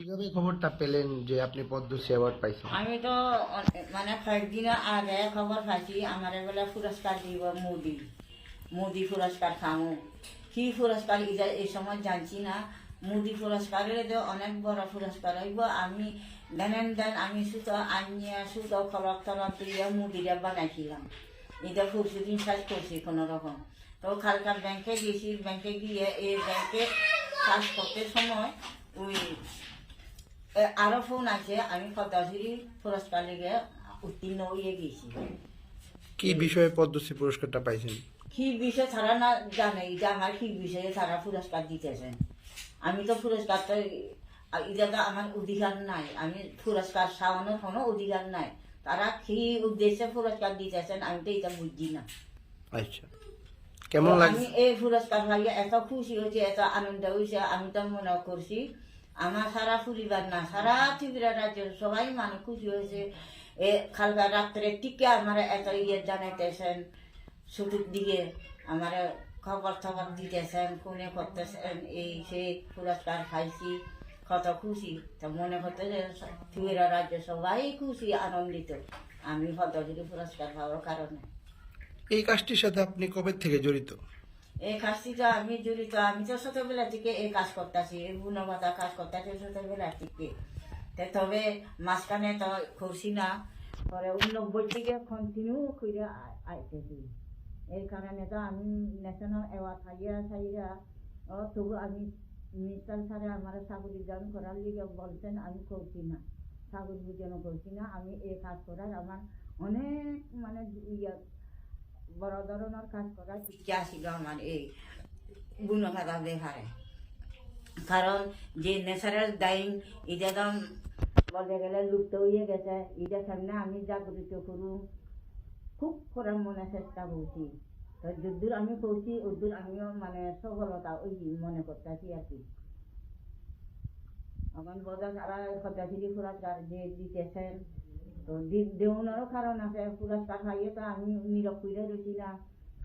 কিভাবে খবরটা পেলেন যে আপনি পদ্মশ্রী অ্যাওয়ার্ড পাইছেন? আমি তো মানে কয়েকদিন আগে খবর পাইছি আমার বলে পুরস্কার দিব মোদি পুরস্কার খামু কি পুরস্কার এই সময় জানছি না। মোদি পুরস্কারের যে অনেক বড় পুরস্কার হইব। আমি দেন আমি সুতো আনিয়া সুতো খলক তলক দিয়ে মুদিরে বানাইছিলাম। এটা পরশুদিন শেষ করছি কোনো রকম। তো কালকার ব্যাংকে গেছি, ব্যাংকে গিয়ে এই ব্যাংকে কাজ করতে সময় ওই আরো ফোন আছে, আমি পদ্মশ্রী পুরস্কার লেগে উত্তীর্ণ হয়ে গেছি। কি বিষয়ে পদ্মশ্রী পুরস্কারটা পাইছেন? কি বিষয় তারা না জানে যে আমার কি বিষয়ে তারা পুরস্কার দিতেছেন। আমি তো পুরস্কারটা এটা আমার অধিকার নাই, আমি পুরস্কার চাওয়ানোর কোনো অধিকার নাই। তারা কি উদ্দেশ্যে পুরস্কার দিতেছেন আমি তো এটা বুঝছি না। আচ্ছা, কেমন লাগছে? আমি এই পুরস্কার পাইয়া এত খুশি হয়েছে, এত আনন্দ হয়েছে। আমি তো মনে করছি আমার সারা পরিবার না, সারা ত্রিপুরা রাজ্যের সবাই মানুষ খুশি হয়েছে। কালকা রাত্রে টিকে আমার এত জানাইতেছেন, ছুটির দিকে আমার খবর টবর দিতেছেন, ফোনে করতেছেন, এই সেই পুরস্কার খাইছি, কত খুশি। তো মনে করতে যে ত্রিপুরা রাজ্য সবাই খুশি আনন্দিত আমি পদ্মশ্রী পুরস্কার পাওয়ার কারণে। এই কাজটির সাথে আপনি কবে থেকে জড়িত? এই কাজটিতে আমি জড়িত, আমি তো ছোটবেলা থেকে এই কাজ করতেছি, এই গুণবাতা কাজ করতেছি ছোটবেলা থেকে। তবে মাঝখানে তো করছি না, পরে 90 থেকে কন্টিনিউ করে আইতেছি। এই কারণে তো আমি ন্যাশনাল অ্যাওয়ার্ড খাইয়া তবু আমি মিনিস্টার স্যারে আমার চাকরি জন করার লিগে বলছেন, আমি করছি না, চাকরি যেন করছি না। আমি এই কাজ করার আমার অনেক মানে বড় ধরনের কাজ করার ইচ্ছা ছিল আমার এই গুণবাতা ব্যাপারে। কারণ যে ন্যাচারাল ডাইং এটা তো বলতে গেলে লুপ্ত হয়ে গেছে। এটা সামনে আমি জাগরিত করুন খুব করার মনে চেষ্টা করছি। তো যদ্দূর আমি করছি ওদ্দূর আমিও মানে সফলতা ওই মনে করতেছি আর কি। এখন বোঝা তারা পদ্মশ্রী পুরস্কার যে দিতেছেন, তো দেওয়ারও কারণ আছে। পুরস্কার পাইয়ে তো আমি নীরব করে রয়েছি না,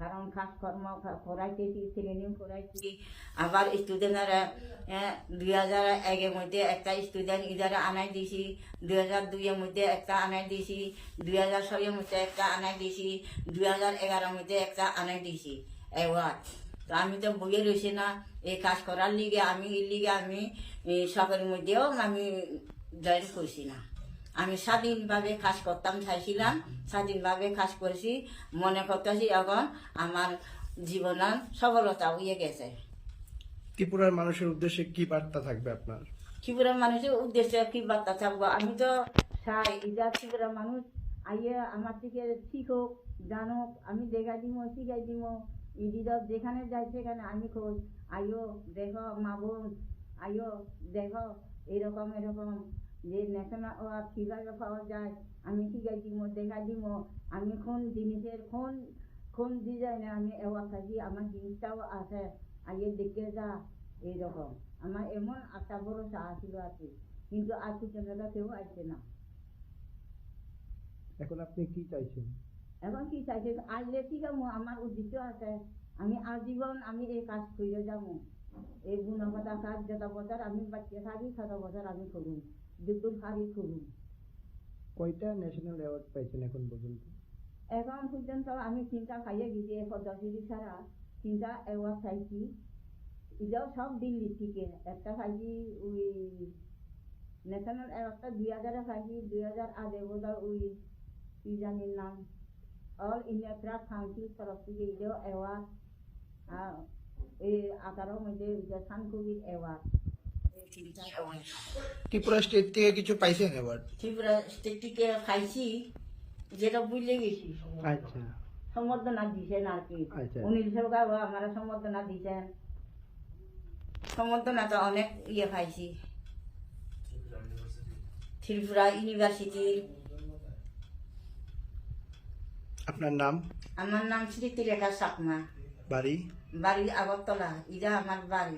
কারণ কাজকর্ম করাইতেছি, ট্রেনিং করাইছি। আবার স্টুডেন্টরা 2001-এর মধ্যে একটা স্টুডেন্ট ইদারে আনাই দিয়েছি, 2002-এর মধ্যে একটা আনাই দিয়েছি, 2006-এর মধ্যে একটা আনাই দিয়েছি, 2011-এর মধ্যে একটা আনাই দিয়েছি অ্যাওয়ার্ড। তো আমি তো বইয়ে রয়েছি না এই কাজ করার লিগে। আমি এর লিগে আমি সবের মধ্যেও আমি জয়েন করছি না। আমি স্বাধীনভাবে কাজ করতাম চাইছিলাম, স্বাধীনভাবে কাজ করেছি। মনে করতেছি এখন আমার জীবনের সফলতা হয়ে গেছে। ত্রিপুরার মানুষের উদ্দেশ্যে কি বার্তা থাকবে আপনার? ত্রিপুরার মানুষের উদ্দেশ্যে কি বার্তা থাকবো, আমি তো চাই এটা ত্রিপুরার মানুষ আইয়ে আমার থেকে শিখুক, জানুক। আমি দেখা দিব, শিখাই দিব। ইদিদর যেখানে যাই সেখানে আমি খোঁজ আইও দেখো মা বোন, আইও দেখো এরকম যে ন্যাশনাল অ্যাওয়ার্ড কীভাবে পাওয়া যায় আমি শিখাই দিব, দেখাই দিব। আমি কোন জিনিসের কোন ডিজাইনে আমি অ্যাওয়ার্ড থাকি, আমার জিনিসটাও আছে, আইয়ে দেখে যা। এইরকম আমার এমন আশা ভরসা আসিল আর কি, কিন্তু আর পিছনে কেউ আসছে না। এখন আপনি কি চাইছেন? এখন কি চাইছে আসলে ঠিক আছে, আমার উদ্দেশ্য আছে আমি আজীবন আমি এই কাজ করে যাবো। এই গুণবাতা কাজ যত বছর আমি বাচ্চা থাকি তত বছর আমি করুন, যতদূর পারি করুন। কয়টা ন্যাশনাল অ্যাওয়ার্ড পাইছেন এখন পর্যন্ত? এখন পর্যন্ত আমি 3টা পাইয়ে গেছি, পদ্মশ্রী ছাড়া 3টা অ্যাওয়ার্ড পাইছি। এটাও সব দিল্লি থেকে। একটা পাইছি ওই ন্যাশনাল অ্যাওয়ার্ডটা 2000-এ পাইছি, 2008-এ বোধহয় ওই কি জানির নাম অল ইন্ডিয়া ক্রাফট কাউন্সিল তরফ থেকে এটাও অ্যাওয়ার্ড। এই 18-র মধ্যে সানকবির অ্যাওয়ার্ড। ত্রিপুরা স্টেট থেকে কিছু পাইছেন অ্যাওয়ার্ড? ত্রিপুরা স্টেট থেকে পাইছি, যেটা বুঝলে গেছি। আচ্ছা, সম্বর্ধনা দিছেন আর কি। আচ্ছা। অনিল সরকার আমার সম্বর্ধনা দিছেন। সম্বর্ধনা তো অনেক পাইছি ত্রিপুরা ইউনিভার্সিটি। আপনার নাম? আমার নাম স্মৃতিরেখা চাকমা, বাড়ি? বাড়ি আগরতলা, এটা আমার বাড়ি।